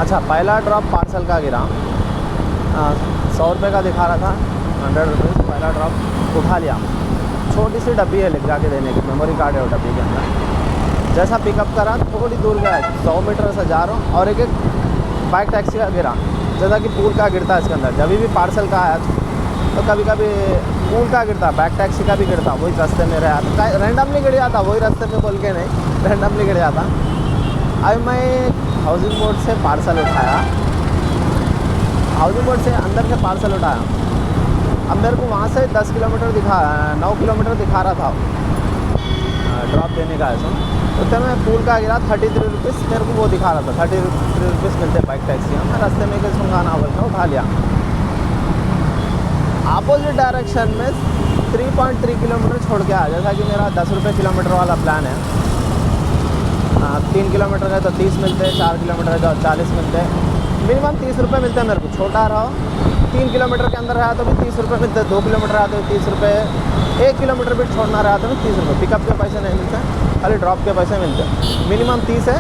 अच्छा, पहला drop parcel का गिरा, 100 रुपये का दिखा रहा था, 100 रुपीज़ पहला ड्रॉप उठा लिया। छोटी सी डब्बी है लिख जाके देने की, मेमोरी कार्ड है वो डब्बी के अंदर। जैसा पिकअप करा थोड़ी दूर गया, 100 मीटर से जा रहा हूँ और एक बाइक टैक्सी का गिरा, जैसा कि पूल का गिरता है इसके अंदर। जब भी पार्सल का आया तो कभी कभी पूल का गिरता, बैक टैक्सी का भी गिरता, वही रास्ते में रहा था, रैंडमली गिर जाता, वही रास्ते में बोल के नहीं, रैंडमली गिर जाता। अभी मैं हाउसिंग बोर्ड से पार्सल उठाया, हाउसिंग बोर्ड से अंदर से पार्सल उठाया। अब मेरे को वहाँ से 10 किलोमीटर 9 किलोमीटर दिखा रहा था ड्रॉप देने का ऐसा। तो मैं पूल का गिरा, 33 रुपीज़ मेरे को वो दिखा रहा था, 33 रुपीज़ मिलते बाइक टैक्सी। मैं रास्ते में किसी गाना बोल के उठा लिया। अपोजिट डायरेक्शन में 3.3 किलोमीटर छोड़ के आया, जैसा कि मेरा 10 रुपये किलोमीटर वाला प्लान है। 3 किलोमीटर का तो 30 मिलते हैं, 4 किलोमीटर का 40 मिलते हैं, मिनिमम 30 रुपये मिलते हैं मेरे को। छोटा रहो 3 किलोमीटर के अंदर रहा तो भी 30 रुपये मिलते हैं, 2 किलोमीटर रहा तो 30 रुपये, 1 किलोमीटर भी छोड़ना रहा तो भी 30 रुपये। पिकअप के पैसे नहीं मिलते, खाली ड्रॉप के पैसे मिलते हैं। मिनिमम 30 है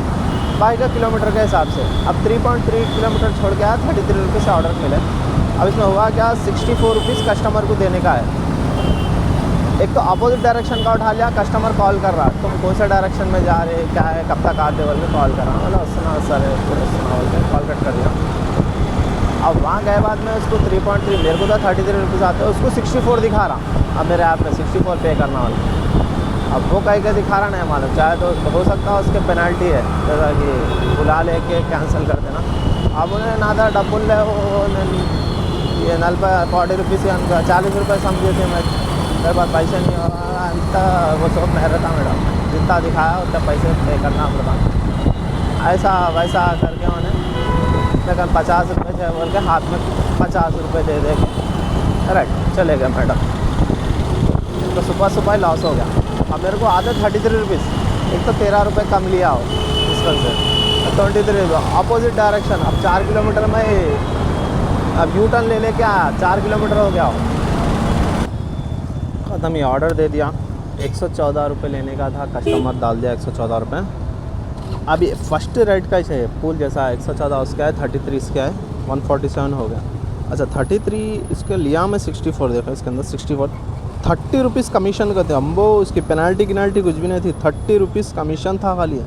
बाइक का किलोमीटर के हिसाब से। अब 3.3 किलोमीटर छोड़ के आया, 33 रुपये से ऑर्डर मिले। अब इसमें हुआ क्या, 64 रुपीज़ कस्टमर को देने का है। एक तो अपोजिट डायरेक्शन का उठा लिया, कस्टमर कॉल कर रहा, तुम कौन सा डायरेक्शन में जा रहे, क्या है, कब तक आते बोल के कॉल कर रहा, बोला सुना सर सुना बोल के कॉल कट कर दिया। अब वहाँ गए बाद में उसको 3.3, मेरे को तो 33 रुपीज़ आते हैं, उसको 64 दिखा रहा। अब मेरे ऐप में 64 पे करना वाला। अब वो कहीं का दिखा रहा नहीं मालूम, चाहे तो हो सकता है उसके पेनल्टी है, जैसा कि बुला लेके कैंसिल कर देना। अब उन्हें ना था डबल ये 40 रुपीज़ या 40 रुपये समझे थे। मेरे पास पैसे नहीं हो रहा, इतना वो सब नहीं रहता मैडम, जितना दिखाया उतना पैसे पे करना पड़ता। ऐसा वैसा करके उन्हें लेकिन 50 रुपये थे बोल के हाथ में 50 रुपये दे दे के राइट चले गए मैडम। तो सुबह सुबह लॉस हो गया। अब मेरे को आते 33 रुपीज़, एक तो 13 रुपये कम लिया हो मुश्किल से, 23 अपोजिट डायरेक्शन। अब 4 किलोमीटर में अब यू टर्न ले लेके आया, 4 किलोमीटर हो गया हो, ख़त्म। ये ऑर्डर दे दिया, 114 रुपये लेने का था, कस्टमर डाल दिया 114 रुपये। अभी फर्स्ट रेट का ही है पूल जैसा, 114 उसका है, 33 इसका है, 147 हो गया। अच्छा 33 इसके लिया मैं 64, देखो इसके अंदर 64, 30 रुपीज़ कमीशन का थे अम्बो। उसकी पेनल्टी किनल्टी कुछ भी नहीं थी, 30 रुपीज़ कमीशन था खाली।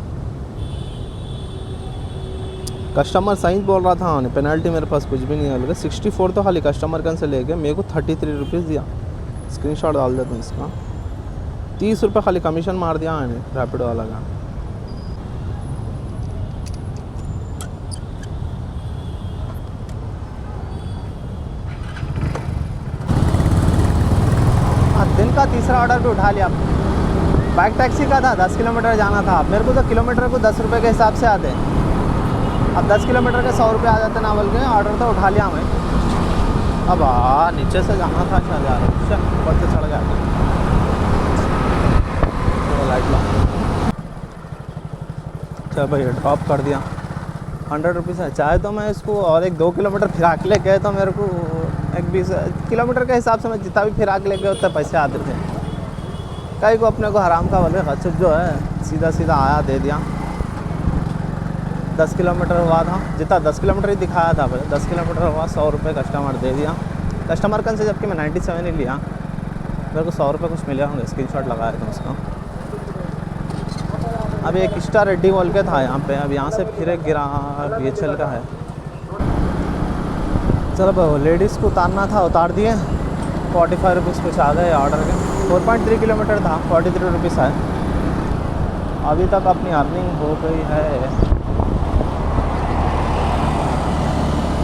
कस्टमर सही बोल रहा था, उन्हें पेनल्टी मेरे पास कुछ भी नहीं है, 64 तो खाली कस्टमर कन से लेके मेरे को 33 रुपीज़ दिया। स्क्रीनशॉट डाल देता हूँ इसका, 30 रुपये खाली कमीशन मार दिया मैंने रैपिडो वाला का। दिन का तीसरा ऑर्डर भी उठा लिया। बाइक टैक्सी का था, 10 किलोमीटर जाना था। मेरे को तो किलोमीटर को 10 रुपये के हिसाब से आते, अब 10 किलोमीटर के 100 रुपये आ जाते ना बोल के ऑर्डर तो उठा लिया मैं। अब नीचे से जाना था शायद यार, ऊपर से चढ़ गया। लाइट ला, चल भाई ड्रॉप कर दिया, 100 रुपीज़ है। चाहे तो मैं इसको और एक 2 किलोमीटर फिरा के ले गए तो मेरे को एक 20 किलोमीटर के हिसाब से मैं जितना भी फिरा के ले गया उतने पैसे आते थे। कहीं को अपने को हराम का बोले खर्च जो है सीधा सीधा आया दे दिया। 10 किलोमीटर हुआ था, जितना 10 किलोमीटर ही दिखाया था पहले, 10 किलोमीटर हुआ, 100 रुपये कस्टमर दे दिया। कस्टमर कन से जबकि मैं 97 ही लिया, मेरे को 100 रुपये कुछ मिले होंगे, स्क्रीनशॉट लगाया था उसका। अभी एक स्टार रेड्डी बोल के था यहाँ पे, अब यहाँ से फिर एक गिरा BHL का है। चलो लेडीज़ को उतारना था, उतार दिए, 45 रुपीज़ कुछ आ गए ऑर्डर के। 4.3 किलोमीटर था, 43 रुपीज़ है। अभी तक अपनी अर्निंग हो गई है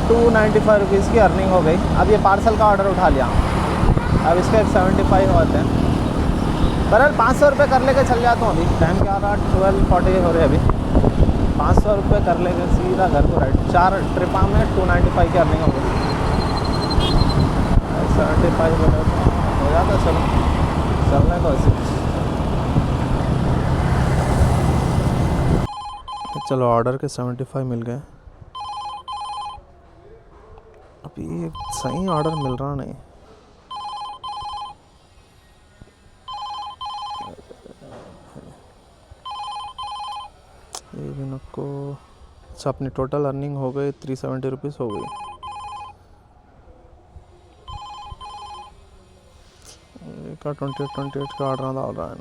295 रुपीज़ की अर्निंग हो गई। अब ये पार्सल का ऑर्डर उठा लिया, अब इसके 75 होते हैं। बहरहाल 500 रुपये कर लेके चल जाता हूँ। अभी टाइम क्या रहा, 12:40 हो रहे अभी। 500 रुपये कर लेके सीधा घर को राइट, 4 ट्रिपा में 295 की अर्निंग हो गई। 75 हो जाता, चलो चलने को ऐसे। चलो ऑर्डर के 75 मिल गए। अभी सही ऑर्डर मिल रहा नहीं। ये भी नको, अच्छा, अपनी टोटल अर्निंग हो गई 370 रुपीज़ हो गई। का 28 का ऑर्डर डाल रहा है।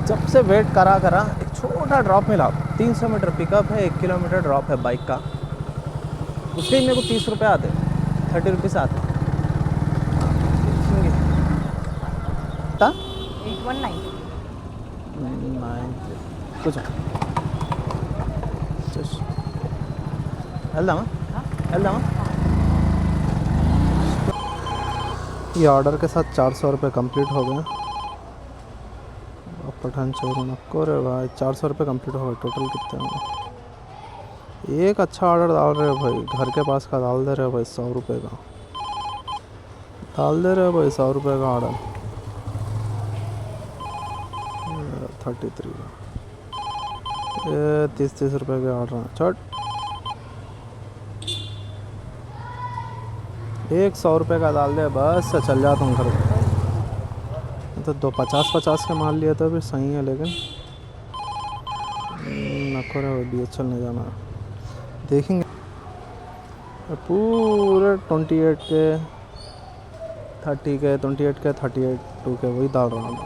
जब से वेट करा एक छोटा ड्रॉप मिला, 300 मीटर पिकअप है, 1 किलोमीटर ड्रॉप है बाइक का, उसके ही मेरे को 30 रुपये आते, 30 रुपीज़ आते। 819 कुछ వెళ్దామా ये ऑर्डर के साथ 400 रुपये कंप्लीट हो गए। पठान शोरूम आपको रे भाई 400 रुपये कंप्लीट हो गए। टोटल कितने होंगे? एक अच्छा ऑर्डर डाल रहे हो भाई, घर के पास का डाल दे रहे हो भाई, 100 रुपये का डाल दे रहे हो भाई, 100 रुपये का ऑर्डर। 33 का ये 30 रुपये के ऑर्डर हैं। छोट एक 100 रुपये का डाल दे बस, चल जाता हूँ घर पे। तो 50 के माल लिए तो भी सही है, लेकिन नको रे BHL नहीं जाना। देखेंगे पूरे 28 के 30 के 28 के 38 2 के वही डाल रहा हूँ।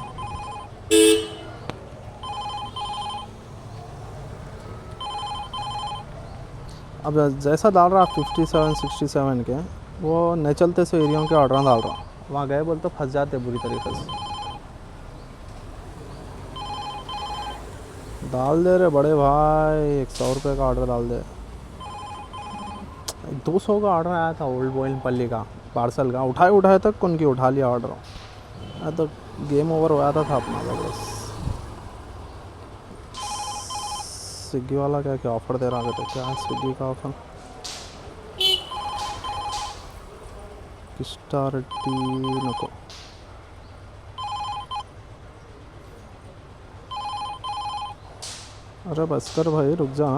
अब जैसा डाल रहा 57 67 के, वो नहीं चलते से एरिया के ऑर्डर डाल रहा हूँ। वहाँ गए बोल तो फंस जाते बुरी तरीके से। डाल दे रहे बड़े भाई, 100 रुपये का ऑर्डर डाल दे। 200 का ऑर्डर आया था ओल्ड बोइनपल्ली का पार्सल का, उठाए तक उनकी उठा लिया ऑर्डर। तो गेम ओवर हो जाता था अपना। तो बस स्विगी वाला क्या ऑफ़र दे रहा था? क्या है स्विगी का ऑफ़र? स्टार टी नको। अरे बस कर भाई, रुक जा।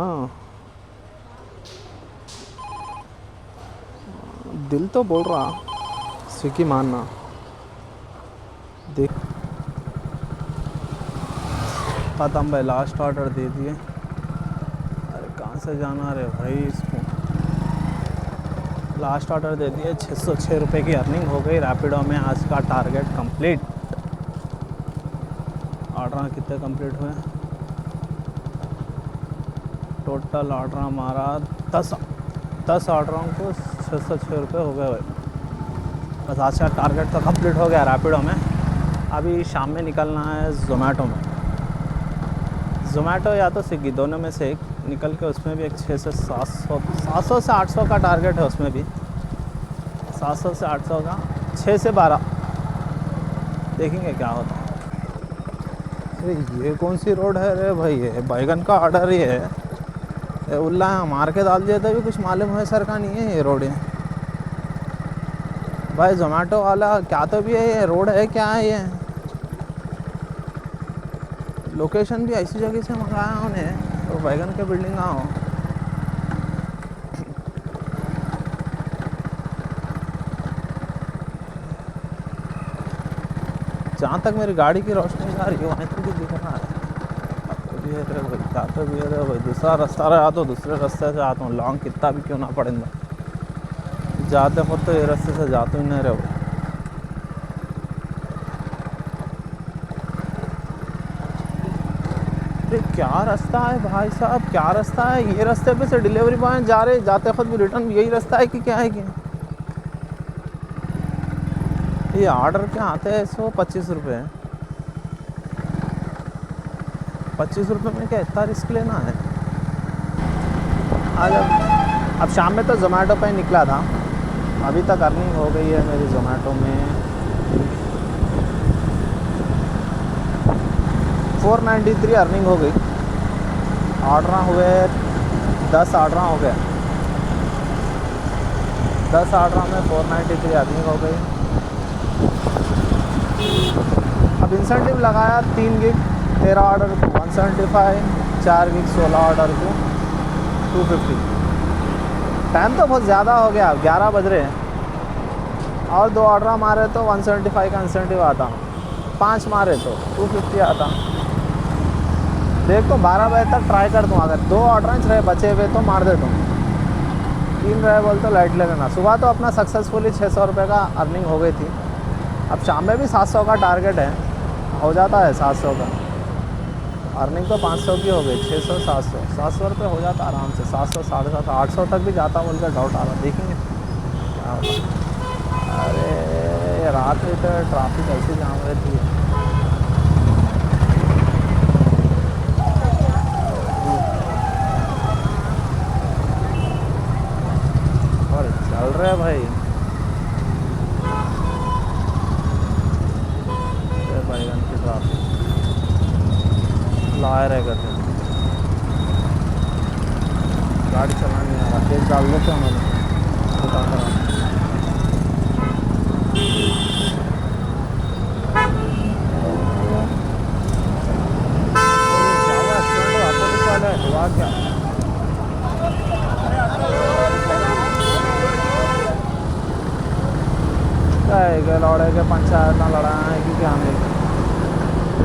दिल तो बोल रहा स्विगी मानना। देख खत्म भाई, लास्ट ऑर्डर दे दिए। अरे कहाँ से जाना रे भाई इसको? लास्ट ऑर्डर दे दिए, 606 रुपये की अर्निंग हो गई रैपिडो में। आज का टारगेट कंप्लीट। ऑर्डर कितने कंप्लीट हुए? टोटल ऑर्डर हमारा 10 ऑर्डरों को 606 रुपये हो गए भाई। बस आज का टारगेट तो कंप्लीट हो गया रैपिडो में। अभी शाम में निकलना है ज़ोमैटो में। ज़ोमैटो या तो स्विगी, दोनों में से एक निकल के, उसमें भी एक 600 से 700 से 800 का टारगेट है। उसमें भी 700 से 800 का, 6 से 12 देखेंगे क्या होता है। अरे ये कौन सी रोड है रे भाई? ये बैगन का ऑर्डर ही है। उल्ला मार के डाल दिया तो भी कुछ मालूम है सर का नहीं है ये रोड है भाई। ज़ोमैटो वाला क्या तो भी है, ये रोड है क्या है? ये लोकेशन भी ऐसी जगह से मंगाया उन्हें तो बैगन के बिल्डिंग आओ। जहाँ तक मेरी गाड़ी की रोशनी जा रही है वहीं तक भी दिख रहा है। तो भी है भाई, दूसरा रास्ता रहा तो दूसरे रास्ते से आता हूँ। लॉन्ग कितना भी क्यों ना पड़ेगा, जाते खुद तो ये रास्ते से जाते ही नहीं रहे। अरे क्या रास्ता है भाई साहब, क्या रास्ता है? ये रास्ते पे से डिलीवरी बॉय जा रहे, जाते खुद भी रिटर्न यही रास्ता है कि क्या है? कि ये ऑर्डर क्या आते हैं 125 रुपये। 25 रुपये में क्या इतना रिस्क लेना है? आज अब शाम में तो ज़ोमैटो पे ही निकला था। अभी तक अर्निंग हो गई है मेरी ज़ोमैटो में 493 अर्निंग हो गई। ऑर्डर हुए 10 ऑर्डर हो गए। 10 ऑर्डर में 493 अर्निंग हो गई। अब इंसेंटिव लगाया 3 गिग 13 ऑर्डर को 175, 4 गिग 16 ऑर्डर को 250। टाइम तो बहुत ज़्यादा हो गया, 11 बज रहे हैं। और 2 ऑर्डर मारे तो 175 का इंसेंटिव आता, 5 मारे तो 250 आता। देखता हूँ 12 बजे तक ट्राई करता हूँ, अगर 2 ऑर्डर रहे बचे हुए तो मार देता हूँ, 3 रहे बोल तो लाइट ले लेना। सुबह तो अपना सक्सेसफुली 600 रुपये का अर्निंग हो गई थी। अब शाम में भी 700 का टारगेट है, हो जाता है 700 का अर्निंग। तो 500 की हो गई, 600 700 रुपये हो जाता आराम से। 700 750 800 तक भी जाता बोल कर डाउट आ रहा, देखेंगे क्या होता। अरे रात में तो ट्रैफिक ऐसी जाम रहती है। और चल रहे भाई बैगन की ट्रैफिक ला रहे करते, गाड़ी चलाने आ रहा, तेज डाल देते हैं मैंने बता कर। हुआ क्या लौड़े के पंचायत ना लड़ाए कि क्या नहीं,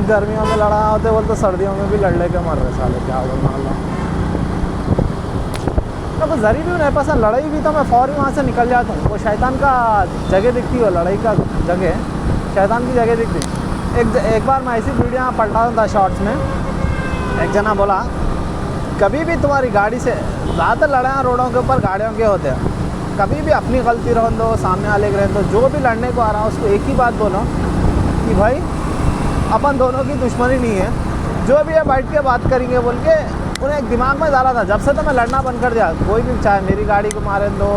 गर्मियों में लड़ा होते बोलते, सर्दियों में भी लड़ के मर रहे साले, क्या बोलना। तो जरी भी उन्हें पसंद लड़ाई भी तो मैं फौरी वहाँ से निकल जाता हूँ। वो शैतान का जगह दिखती हो, लड़ाई का जगह शैतान की जगह दिखती। एक बार मैं ऐसी वीडियो पलटा था शॉर्ट्स में, एक जना बोला कभी भी तुम्हारी गाड़ी से ज़्यादातर लड़ाई रोडों के ऊपर गाड़ियों के होते हैं, कभी भी अपनी गलती रहने दो, सामने वाले के रहने दो, जो भी लड़ने को आ रहा है उसको एक ही बात बोलो कि भाई अपन दोनों की दुश्मनी नहीं है, जो भी है बैठ के बात करेंगे बोल के उन्हें एक दिमाग में डाला था। जब से तो मैं लड़ना बंद कर दिया, कोई भी चाहे मेरी गाड़ी को मारे दो,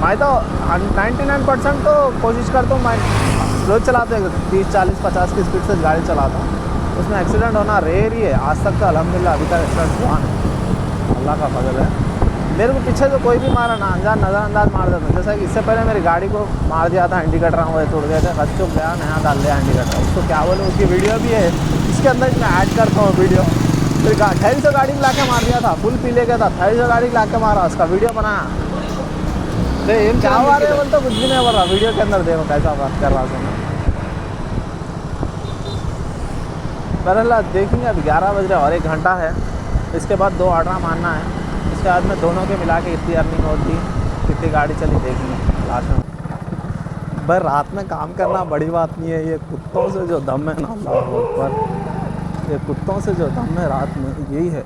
मैं तो 99% तो कोशिश करता हूँ। मैं रोज़ चलाते 30 40 50 की स्पीड से गाड़ी चलाता हूँ, उसमें एक्सीडेंट होना रेयर ही है। आज तक तो अल्हम्दुलिल्लाह अभी तक एक्सीडेंट हुआ नहीं, अल्लाह का फजल है। मेरे को पीछे तो कोई भी मारा ना, नज़रअंदाज मार देता। जैसा कि इससे पहले मेरी गाड़ी को मार दिया था, इंडिकेटर वो टूट गए थे, बच्चों गया नया डाल लिया इंडिकेटर, उसको क्या बोले, उसकी वीडियो भी है, इसके अंदर मैं ऐड करता हूँ वीडियो। फिर 2800 गाड़ी ला के मार दिया था, फुल पी ले गया था, 2800 गाड़ी ला के मारा, उसका वीडियो बनाया। क्या हुआ रहे बोल तो कुछ भी नहीं बोल रहा, वीडियो के अंदर देखो कैसा बात कर रहा था। बहरहाल देखेंगे, अब 11 बज रहे और 1 घंटा है, इसके बाद 2 ऑर्डर मारना है। इसके बाद में दोनों के मिला के कितनी अर्निंग होती, कितनी गाड़ी चली देखेंगे लास्ट में। भाई रात में काम करना बड़ी बात नहीं है, ये कुत्तों से जो दम है ना, अल्लाह अकबर, ये कुत्तों से जो दम है रात में, यही है।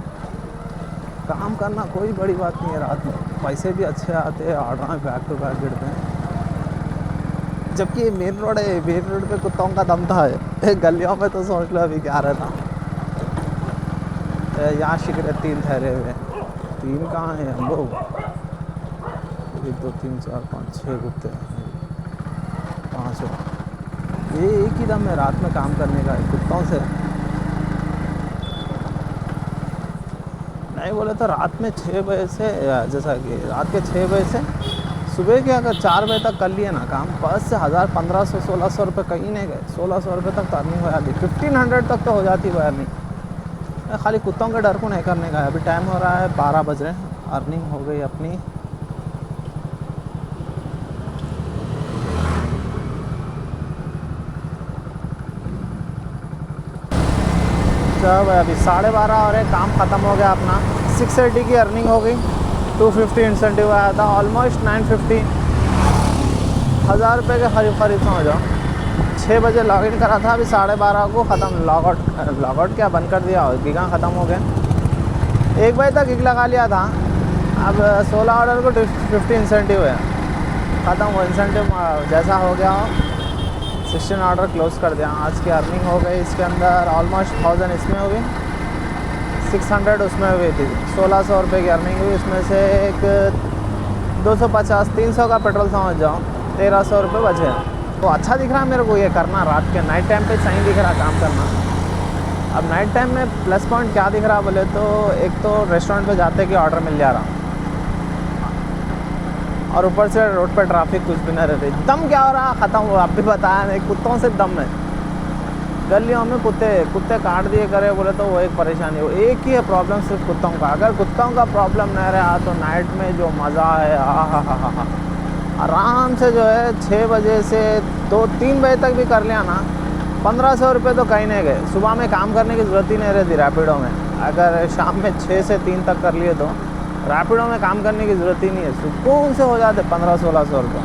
काम करना कोई बड़ी बात नहीं है रात में, पैसे भी अच्छे आते हैं, ऑर्डर बैक टू बैक गिरते हैं। जबकि ये मेन रोड है, मेन रोड पे कुत्तों का दम था, गलियों में तो सोच लो अभी क्या रहता। यहाँ शिकरे 3 ठहरे हुए, 3 कहाँ हैं हम लोग, 1 2 3 4 5 6 कुत्ते, 5 ये एक ही दम है रात में काम करने का कुत्तों से। नहीं बोले तो रात में 6 बजे से, जैसा कि रात के 6 बजे से सुबह के अगर 4 बजे तक कर लिए ना काम, बस से 1000 1500 1600 रुपये कहीं नहीं गए, 1600 रुपये तक तो अर्निंग हो जाती, 1500 तक तो हो जाती वो अर्निंग। खाली कुत्तों के डर को नहीं करने का है। अभी टाइम हो रहा है 12 बज रहे हैं, अर्निंग हो गई अपनी। जब अभी 12:30 हो रहे, काम ख़त्म हो गया अपना। 680 की अर्निंग हो गई, 250 इंसेंटिव आया था, ऑलमोस्ट 950, 1000 रुपये के खरीद समझ जाओ। 6 बजे लॉगिन करा था, अभी 12:30 को ख़त्म। लॉगआउट क्या बंद कर दिया, गिगा ख़त्म हो गया। 1 बजे तक गिग लगा लिया था। अब 16 ऑर्डर को 50 इंसेंटिव है, ख़त्म हो इंसेंटिव जैसा हो गया हो। 16 ऑर्डर क्लोज़ कर दिया। आज की अर्निंग हो गई इसके अंदर ऑलमोस्ट 1000 इसमें हो गई, 600 उसमें हुई थी, 1600 रुपये की अर्निंग हुई। उसमें से एक 250 300 का पेट्रोल समझ जाओ, 1300 रुपये बचे। तो अच्छा दिख रहा है मेरे को ये करना, रात के नाइट टाइम पे सही दिख रहा काम करना। अब नाइट टाइम में प्लस पॉइंट क्या दिख रहा बोले तो, एक तो रेस्टोरेंट पे जाते कि ऑर्डर मिल जा रहा, और ऊपर से रोड पर ट्रैफिक कुछ भी नहीं रहती। दम क्या हो रहा, ख़त्म हुआ। आप भी बताया नहीं, कुत्तों से दम है। गलियों में कुत्ते काट दिए करे बोले तो वो एक परेशानी हो। एक ही है प्रॉब्लम सिर्फ कुत्तों का। अगर कुत्तों का प्रॉब्लम नहीं रहा तो नाइट में जो मज़ा है, हा आराम से जो है 6 बजे से 2-3 बजे तक भी कर लिया ना, 1500 रुपये तो कहीं नहीं गए। सुबह में काम करने की ज़रूरत ही नहीं रहती रैपिडो में। अगर शाम में 6 से 3 तक कर लिए तो रैपिडो में काम करने की ज़रूरत ही नहीं है, सुकून से हो जाते 1500-1600 रुपये।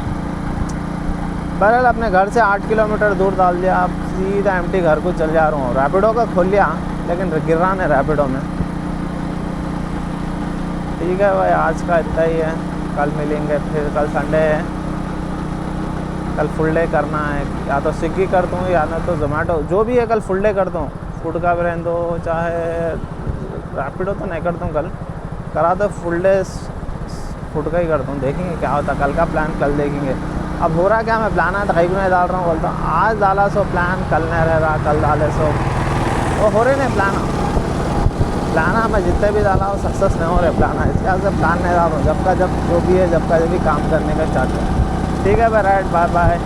बहरहाल अपने घर से 8 किलोमीटर दूर डाल दिया, अब सीधा एम्प्टी घर को चल जा रहा हूँ। रैपिडो का खोल लिया लेकिन गिरान है रैपिडो में। ठीक है भाई, आज का इतना ही है, कल मिलेंगे फिर। कल संडे है, कल फुल डे करना है, या तो स्विगी करता हूँ या ना तो जोमेटो, जो भी है कल फुल डे करता हूँ। फूड का भी रहने दो, चाहे रैपिडो तो नहीं करता हूँ, कल करा तो फुल डे फूड का ही करता हूँ। देखेंगे क्या होता, कल का प्लान कल देखेंगे। अब हो रहा क्या, मैं प्लान है तो कहीं नहीं डाल रहा हूँ, बोलता हूँ आज डाला सो प्लान, कल नहीं रह रहा, कल डाले सो वो हो रहे नहीं प्लान मैं जितने भी डाला वो सक्सेस नहीं हो रहे प्लान। इसके वजह से प्लान नहीं डाल रहा हूँ, जब का जब जो भी है, जब का जब भी काम करने का स्टार्ट करें। ठीक है भाई, राइट, बाय बाय।